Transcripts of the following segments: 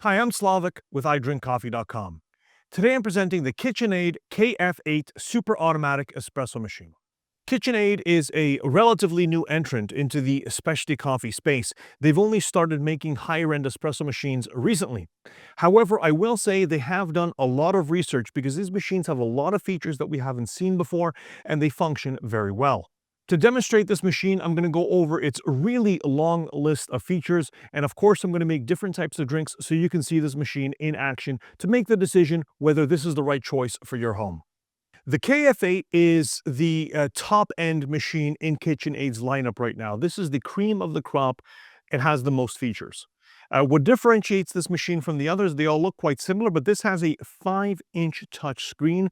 Hi, I'm Slawek with iDrinkCoffee.com. Today I'm presenting the KitchenAid KF8 Super Automatic Espresso Machine. KitchenAid is a relatively new entrant into the specialty coffee space. They've only started making higher-end espresso machines recently. However, I will say they have done a lot of research because these machines have a lot of features that we haven't seen before, and they function very well. To demonstrate this machine, I'm going to go over its really long list of features, and of course I'm going to make different types of drinks so you can see this machine in action to make the decision whether this is the right choice for your home. The KF8 is the top-end machine in KitchenAid's lineup right now. This is the cream of the crop. It has the most features. What differentiates this machine from the others, they all look quite similar, but this has a 5-inch touch screen,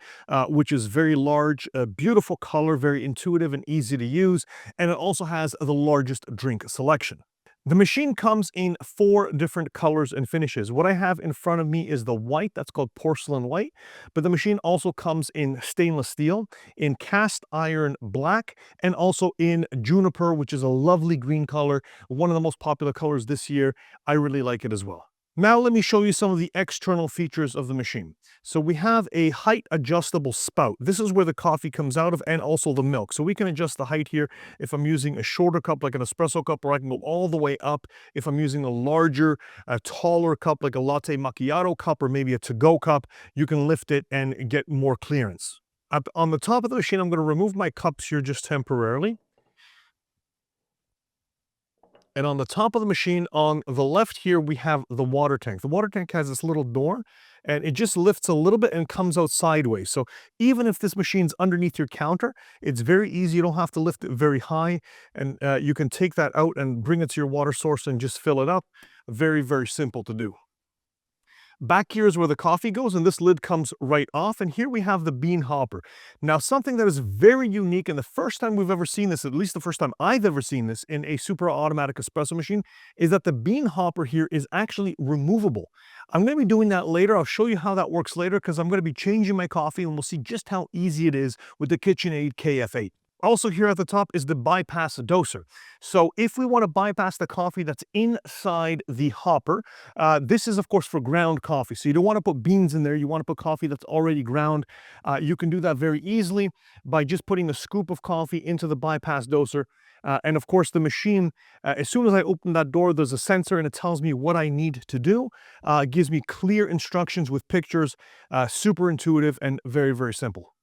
which is very large, beautiful color, very intuitive and easy to use, and it also has the largest drink selection. The machine comes in 4 different colors and finishes. What I have in front of me is the white, that's called porcelain white, but the machine also comes in stainless steel, in cast iron black, and also in juniper, which is a lovely green color, one of the most popular colors this year. I really like it as well. Now let me show you some of the external features of the machine. So we have a height adjustable spout. This is where the coffee comes out of, and also the milk. So we can adjust the height here if I'm using a shorter cup like an espresso cup, or I can go all the way up if I'm using a larger, taller cup like a latte macchiato cup or maybe a to-go cup. You can lift it and get more clearance. Up on the top of the machine, I'm going to remove my cups here just temporarily. And on the top of the machine, on the left here, we have the water tank. The water tank has this little door, and it just lifts a little bit and comes out sideways. So even if this machine's underneath your counter, it's very easy. You don't have to lift it very high, and you can take that out and bring it to your water source and just fill it up. Very, very simple to do. Back here is where the coffee goes, and this lid comes right off, and here we have the bean hopper. Now, something that is very unique, and the first time we've ever seen this, at least the first time I've ever seen this in a super automatic espresso machine, is that the bean hopper here is actually removable. I'm going to be doing that later. I'll show you how that works later because I'm going to be changing my coffee, and we'll see just how easy it is with the KitchenAid KF8. Also here at the top is the bypass doser. So if we want to bypass the coffee that's inside the hopper, this is of course for ground coffee. So you don't want to put beans in there. You want to put coffee that's already ground. You can do that very easily by just putting a scoop of coffee into the bypass doser. And of course the machine, as soon as I open that door, there's a sensor and it tells me what I need to do. It gives me clear instructions with pictures, super intuitive and very, very simple.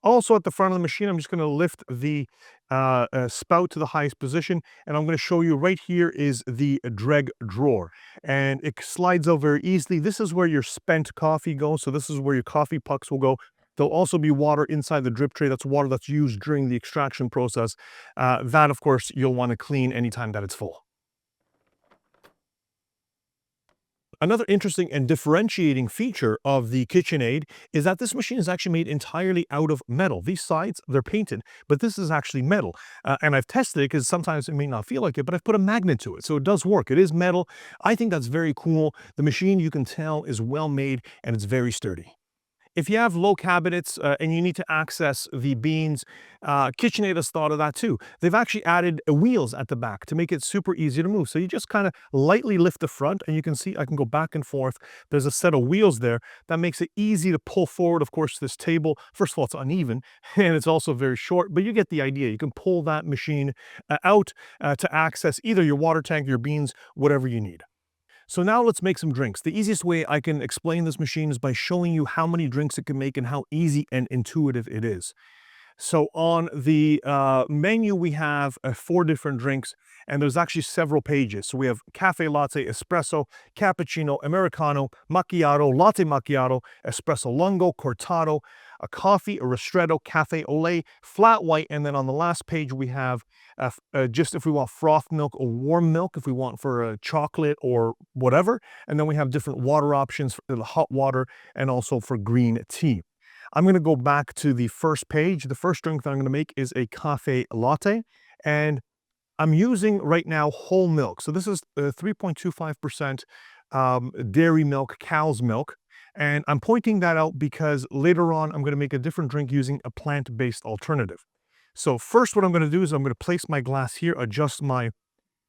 Also at the front of the machine, I'm just going to lift the spout to the highest position, and I'm going to show you right here is the dreg drawer, and it slides out very easily. This is where your spent coffee goes, so this is where your coffee pucks will go. There'll also be water inside the drip tray. That's water that's used during the extraction process. That, of course, you'll want to clean anytime that it's full. Another interesting and differentiating feature of the KitchenAid is that this machine is actually made entirely out of metal. These sides, they're painted, but this is actually metal. And I've tested it because sometimes it may not feel like it, but I've put a magnet to it, so it does work. It is metal. I think that's very cool. The machine, you can tell, is well made and it's very sturdy. If you have low cabinets and you need to access the beans, KitchenAid has thought of that too. They've actually added wheels at the back to make it super easy to move. So you just kind of lightly lift the front and you can see I can go back and forth. There's a set of wheels there that makes it easy to pull forward. Of course, this table, first of all, it's uneven and it's also very short, but you get the idea. You can pull that machine out to access either your water tank, your beans, whatever you need. So now let's make some drinks. The easiest way I can explain this machine is by showing you how many drinks it can make and how easy and intuitive it is. So on the menu, we have 4 different drinks, and there's actually several pages. So we have cafe latte, espresso, cappuccino, Americano, macchiato, latte macchiato, espresso lungo, cortado, a coffee, a ristretto, cafe au lait, flat white, and then on the last page we have just if we want froth milk or warm milk, if we want for chocolate or whatever, and then we have different water options for the hot water and also for green tea. I'm going to go back to the first page. The first drink that I'm going to make is a cafe latte, and I'm using right now whole milk. So this is 3.25% dairy milk, cow's milk. And I'm pointing that out because later on, I'm going to make a different drink using a plant-based alternative. So first, what I'm going to do is I'm going to place my glass here, adjust my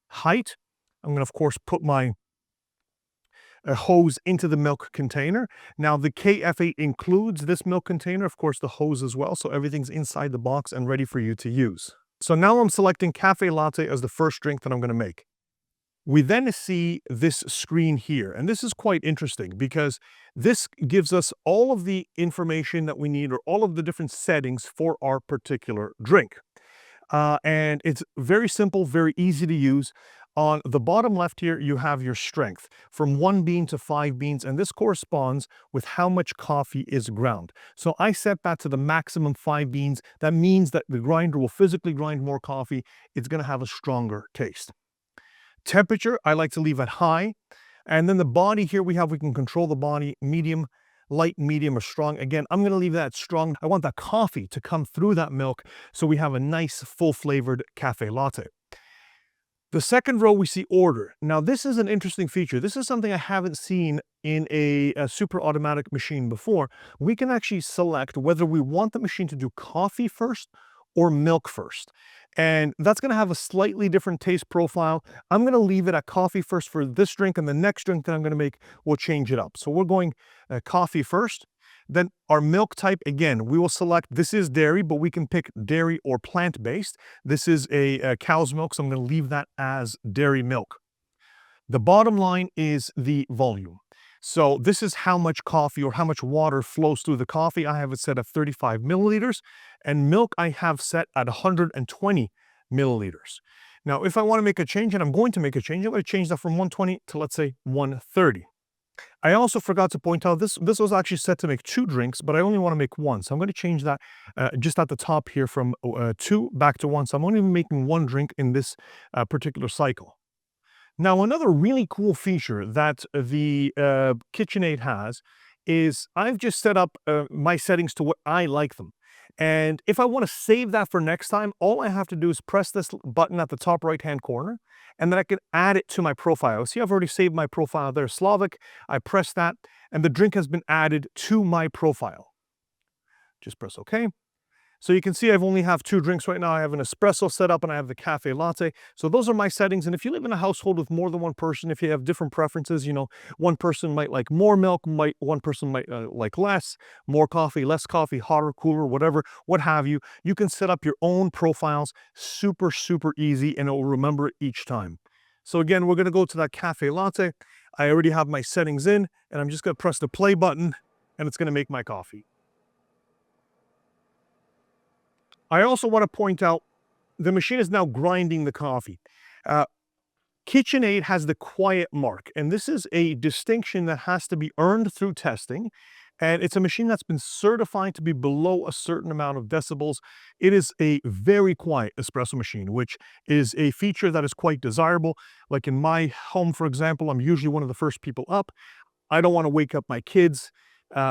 height. I'm going to, of course, put my a hose into the milk container. Now the KF8 includes this milk container, of course the hose as well, so everything's inside the box and ready for you to use. So now I'm selecting cafe latte as the first drink that I'm going to make. We then see this screen here, and this is quite interesting because this gives us all of the information that we need, or all of the different settings for our particular drink. And it's very simple, very easy to use. On the bottom left here, you have your strength from 1 bean to 5 beans, and this corresponds with how much coffee is ground. So I set that to the maximum 5 beans. That means that the grinder will physically grind more coffee. It's going to have a stronger taste. Temperature, I like to leave at high. And then the body here we can control the body, medium, light, medium, or strong. Again, I'm going to leave that strong. I want that coffee to come through that milk so we have a nice full flavored cafe latte. The second row we see order. Now this is an interesting feature. This is something I haven't seen in a super automatic machine before. We can actually select whether we want the machine to do coffee first or milk first. And that's going to have a slightly different taste profile. I'm going to leave it at coffee first for this drink, and the next drink that I'm going to make will change it up. So we're going coffee first. Then our milk type, again, we will select, this is dairy, but we can pick dairy or plant-based. This is a cow's milk, so I'm going to leave that as dairy milk. The bottom line is the volume. So this is how much coffee or how much water flows through the coffee. I have it set at 35 milliliters, and milk I have set at 120 milliliters. Now, if I want to make a change, and I'm going to make a change, I'm going to change that from 120 to, let's say, 130. I also forgot to point out this was actually set to make 2 drinks, but I only want to make 1. So I'm going to change that just at the top here from 2 back to 1. So I'm only making 1 drink in this particular cycle. Now, another really cool feature that the KitchenAid has is I've just set up my settings to what I like them. And if I want to save that for next time, all I have to do is press this button at the top right-hand corner, and then I can add it to my profile. See, I've already saved my profile there, Slawek. I press that, and the drink has been added to my profile. Just press OK. So you can see I've only have 2 drinks right now. I have an espresso set up and I have the cafe latte. So those are my settings. And if you live in a household with more than 1 person, if you have different preferences, you know, one person might like more milk, one person might like less, more coffee, less coffee, hotter, cooler, whatever, what have you. You can set up your own profiles. Super, super easy, and it will remember it each time. So again, we're going to go to that cafe latte. I already have my settings in, and I'm just going to press the play button, and it's going to make my coffee. I also want to point out the machine is now grinding the coffee. KitchenAid has the quiet mark, and this is a distinction that has to be earned through testing. And it's a machine that's been certified to be below a certain amount of decibels. It is a very quiet espresso machine, which is a feature that is quite desirable. Like in my home, for example, I'm usually one of the first people up. I don't want to wake up my kids,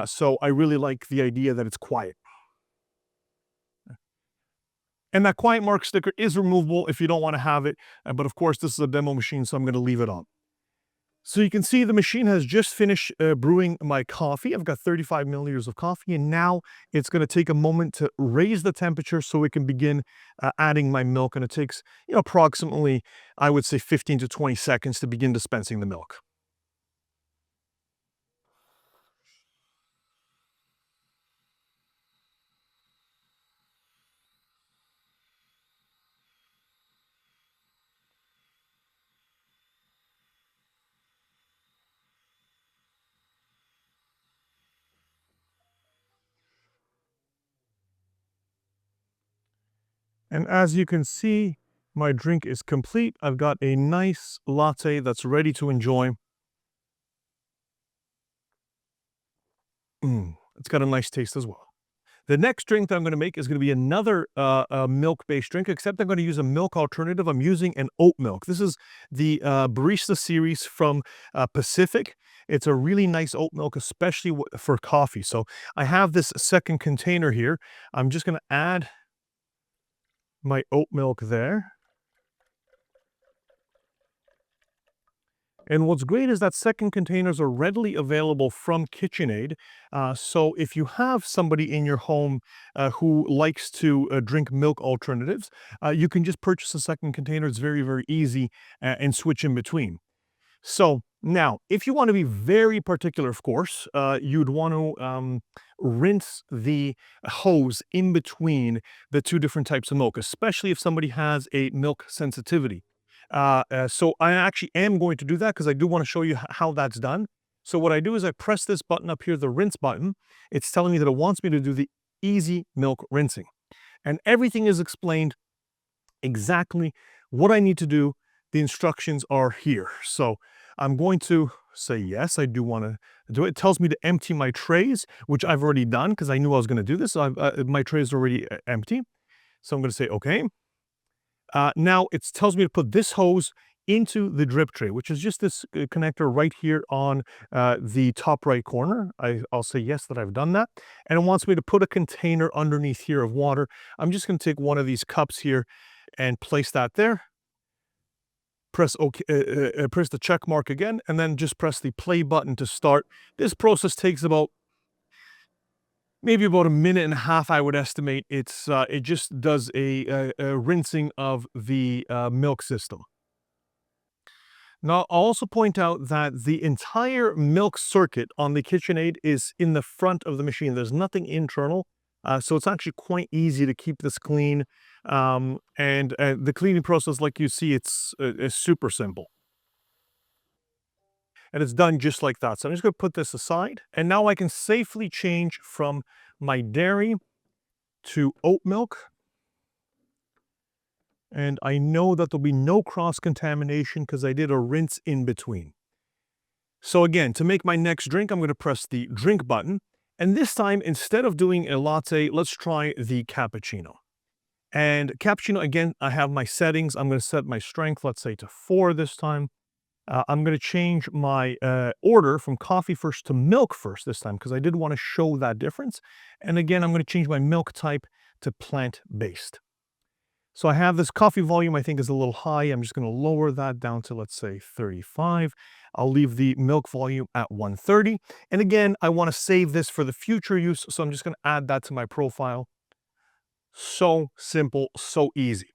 so I really like the idea that it's quiet. And that quiet mark sticker is removable if you don't want to have it. But of course, this is a demo machine, so I'm going to leave it on. So you can see the machine has just finished brewing my coffee. I've got 35 milliliters of coffee, and now it's going to take a moment to raise the temperature so we can begin adding my milk. And it takes, approximately, I would say 15 to 20 seconds to begin dispensing the milk. And as you can see, my drink is complete. I've got a nice latte that's ready to enjoy. It's got a nice taste as well. The next drink that I'm going to make is going to be another milk-based drink, except I'm going to use a milk alternative. I'm using an oat milk. This is the Barista series from Pacific. It's a really nice oat milk, especially for coffee. So I have this second container here. I'm just going to add my oat milk there. And what's great is that second containers are readily available from KitchenAid. So if you have somebody in your home who likes to drink milk alternatives, you can just purchase a second container. It's very, very easy and switch in between. So Now, if you want to be very particular, of course, you'd want to rinse the hose in between the two different types of milk, especially if somebody has a milk sensitivity. So I actually am going to do that because I do want to show you how that's done. So what I do is I press this button up here, the rinse button. It's telling me that it wants me to do the easy milk rinsing. And everything is explained exactly what I need to do. The instructions are here. So I'm going to say, yes, I do want to do it. It tells me to empty my trays, which I've already done because I knew I was going to do this. So my tray is already empty. So I'm going to say, okay. Now it tells me to put this hose into the drip tray, which is just this connector right here on the top right corner. I'll say yes that I've done that. And it wants me to put a container underneath here of water. I'm just going to take one of these cups here and place that there. Press OK, press the check mark again, and then just press the play button to start. This process takes maybe about a minute and a half, I would estimate. It just does a rinsing of the milk system. Now, I'll also point out that the entire milk circuit on the KitchenAid is in the front of the machine. There's nothing internal, so it's actually quite easy to keep this clean. And the cleaning process, like you see, it's super simple. And it's done just like that. So I'm just going to put this aside. And now I can safely change from my dairy to oat milk. And I know that there'll be no cross-contamination because I did a rinse in between. So again, to make my next drink, I'm going to press the drink button. And this time, instead of doing a latte, let's try the cappuccino. And cappuccino, again, I have my settings. I'm going to set my strength, let's say to 4 this time. I'm going to change my order from coffee first to milk first this time because I did want to show that difference. And again, I'm going to change my milk type to plant-based. So I have this coffee volume I think is a little high. I'm just going to lower that down to, let's say, 35. I'll leave the milk volume at 130. And again, I want to save this for the future use, so I'm just going to add that to my profile. So simple, so easy.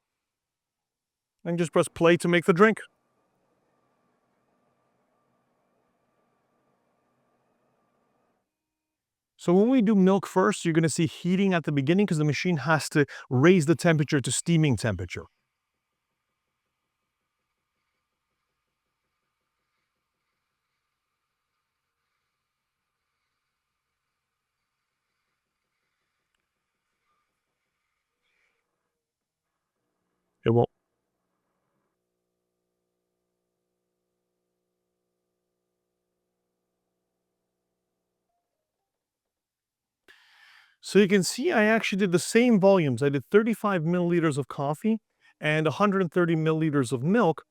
And just press play to make the drink. So when we do milk first, you're going to see heating at the beginning because the machine has to raise the temperature to steaming temperature. It won't. So you can see I actually did the same volumes. I did 35 milliliters of coffee and 130 milliliters of milk.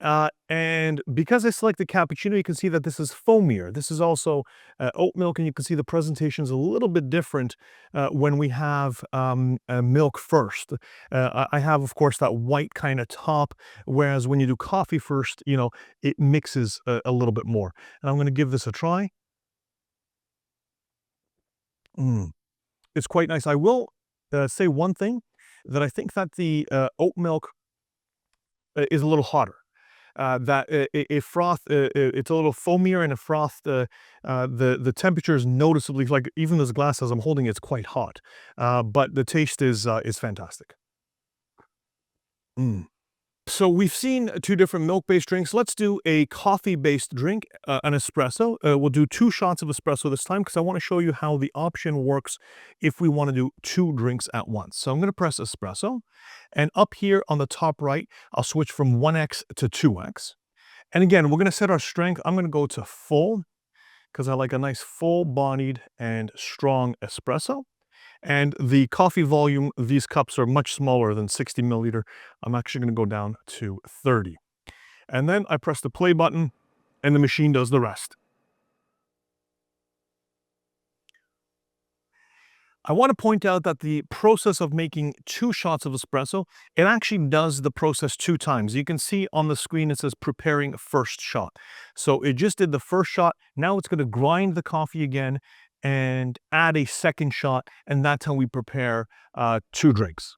And because I selected cappuccino, you can see that this is foamier. This is also oat milk, and you can see the presentation is a little bit different when we have milk first. I have, of course, that white kind of top, whereas when you do coffee first, it mixes a little bit more. And I'm going to give this a try. Mm, it's quite nice. I will say one thing, that I think that the oat milk is a little hotter. That a froth, it's a little foamier and a froth. The temperature is noticeably, like even this glass as I'm holding it's quite hot, but the taste is fantastic. Mm. So we've seen two different milk-based drinks. Let's do a coffee-based drink, an espresso. We'll do 2 shots of espresso this time because I want to show you how the option works if we want to do 2 drinks at once. So I'm going to press espresso, and up here on the top right, I'll switch from 1x to 2x. And again, we're going to set our strength. I'm going to go to full because I like a nice full-bodied and strong espresso. And the coffee volume, these cups are much smaller than 60 milliliter. I'm actually going to go down to 30. And then I press the play button and the machine does the rest. I want to point out that the process of making 2 shots of espresso, it actually does the process 2 times. You can see on the screen it says preparing first shot. So it just did the first shot. Now it's going to grind the coffee again and add a second shot, and that's how we prepare 2 drinks.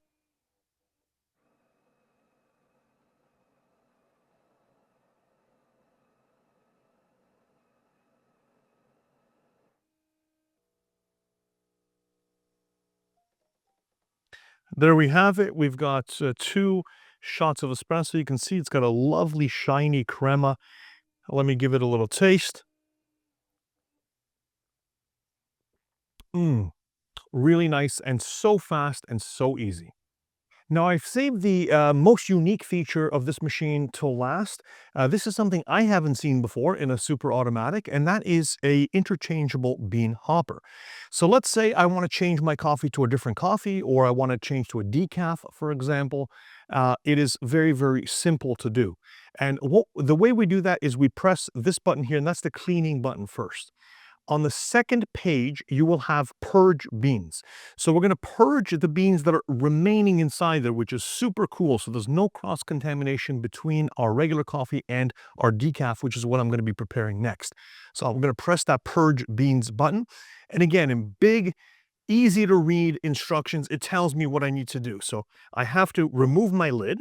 There we have it. We've got 2 shots of espresso. You can see it's got a lovely shiny crema. Let me give it a little taste. Mmm, really nice and so fast and so easy. Now, I've saved the most unique feature of this machine till last. This is something I haven't seen before in a super automatic, and that is a interchangeable bean hopper. So let's say I want to change my coffee to a different coffee, or I want to change to a decaf, for example. It is very, very simple to do. And the way we do that is we press this button here, and that's the cleaning button first. On the second page, you will have purge beans. So we're going to purge the beans that are remaining inside there, which is super cool. So there's no cross-contamination between our regular coffee and our decaf, which is what I'm going to be preparing next. So I'm going to press that purge beans button. And again, in big, easy to read instructions, it tells me what I need to do. So I have to remove my lid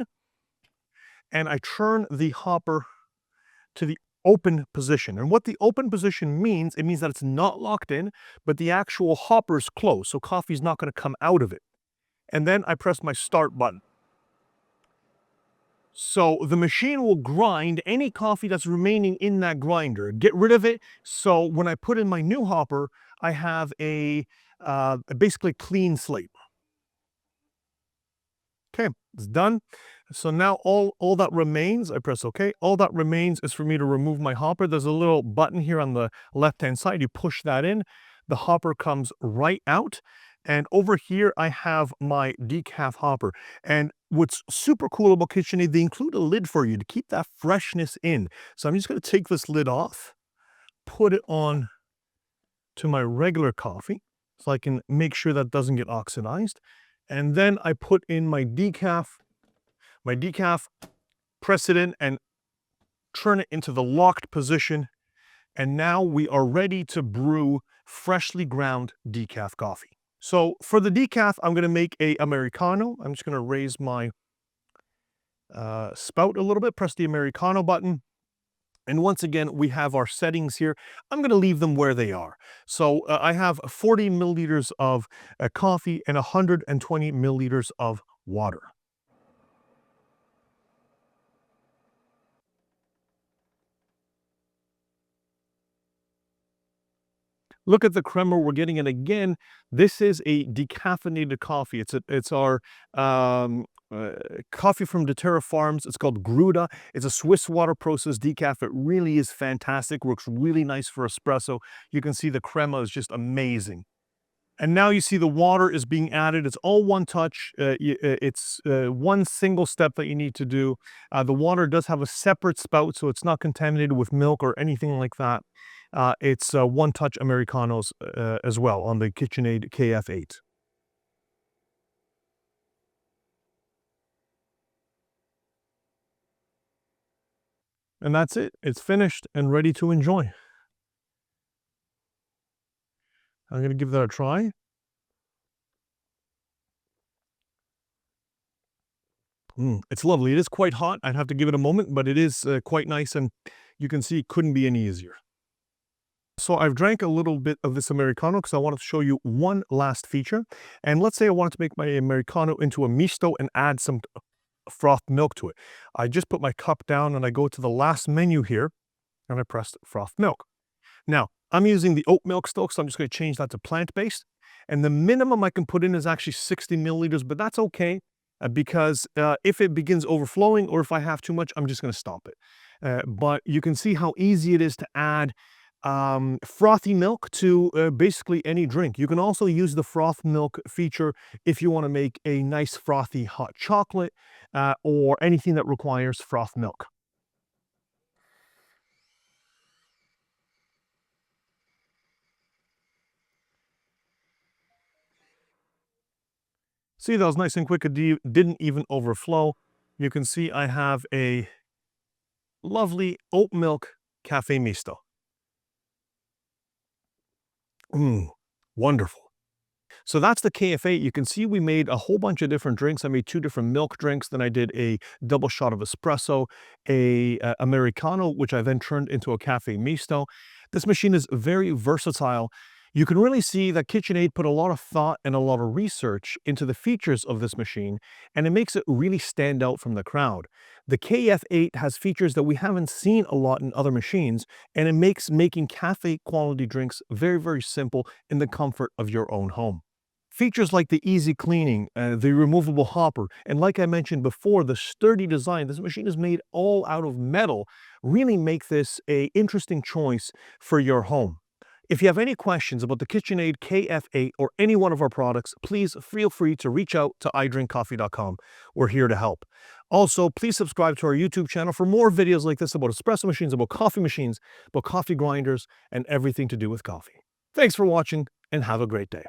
and I turn the hopper to the open position. And what the open position means, it means that it's not locked in, but the actual hopper is closed, so coffee's not going to come out of it. And then I press my start button. So the machine will grind any coffee that's remaining in that grinder, get rid of it. So when I put in my new hopper, I have a basically clean slate. Okay, it's done. So now all that remains, I press OK. All that remains is for me to remove my hopper. There's a little button here on the left-hand side. You push that in. The hopper comes right out. And over here, I have my decaf hopper. And what's super cool about KitchenAid, they include a lid for you to keep that freshness in. So I'm just going to take this lid off, put it on to my regular coffee so I can make sure that doesn't get oxidized. And then I put in my decaf, press it in and turn it into the locked position. And now we are ready to brew freshly ground decaf coffee. So for the decaf, I'm going to make a Americano. I'm just going to raise my spout a little bit, press the Americano button. And once again, we have our settings here. I'm going to leave them where they are. So I have 40 milliliters of coffee and 120 milliliters of water. Look at the crema we're getting, and again, this is a decaffeinated coffee. It's our coffee from doTERRA Farms. It's called Gruda. It's a Swiss water processed decaf. It really is fantastic. Works really nice for espresso. You can see the crema is just amazing. And now you see the water is being added. It's all one touch. It's one single step that you need to do. The water does have a separate spout, so it's not contaminated with milk or anything like that. It's one-touch Americanos as well on the KitchenAid KF8. And that's it. It's finished and ready to enjoy. I'm going to give that a try. It's lovely. It is quite hot. I'd have to give it a moment, but it is quite nice, and you can see it couldn't be any easier. So I've drank a little bit of this Americano because I wanted to show you one last feature. And let's say I wanted to make my Americano into a Misto and add some frothed milk to it. I just put my cup down and I go to the last menu here and I press frothed milk. Now, I'm using the oat milk still, so I'm just going to change that to plant-based. And the minimum I can put in is actually 60 milliliters, but that's okay because if it begins overflowing or if I have too much, I'm just going to stop it. But you can see how easy it is to add frothy milk to basically any drink. You can also use the froth milk feature if you want to make a nice frothy hot chocolate or anything that requires froth milk. See, that was nice and quick. It didn't even overflow. You can see I have a lovely oat milk cafe misto. Wonderful. So that's the KF8. You can see we made a whole bunch of different drinks. I made 2 different milk drinks. Then I did a double shot of espresso, a Americano, which I then turned into a cafe misto. This machine is very versatile. You can really see that KitchenAid put a lot of thought and a lot of research into the features of this machine, and it makes it really stand out from the crowd. The KF8 has features that we haven't seen a lot in other machines, and it makes making cafe quality drinks very, very simple in the comfort of your own home. Features like the easy cleaning, the removable hopper, and like I mentioned before, the sturdy design, this machine is made all out of metal, really make this a interesting choice for your home. If you have any questions about the KitchenAid KF8 or any one of our products, please feel free to reach out to idrinkcoffee.com. We're here to help. Also, please subscribe to our YouTube channel for more videos like this about espresso machines, about coffee grinders, and everything to do with coffee. Thanks for watching, and have a great day.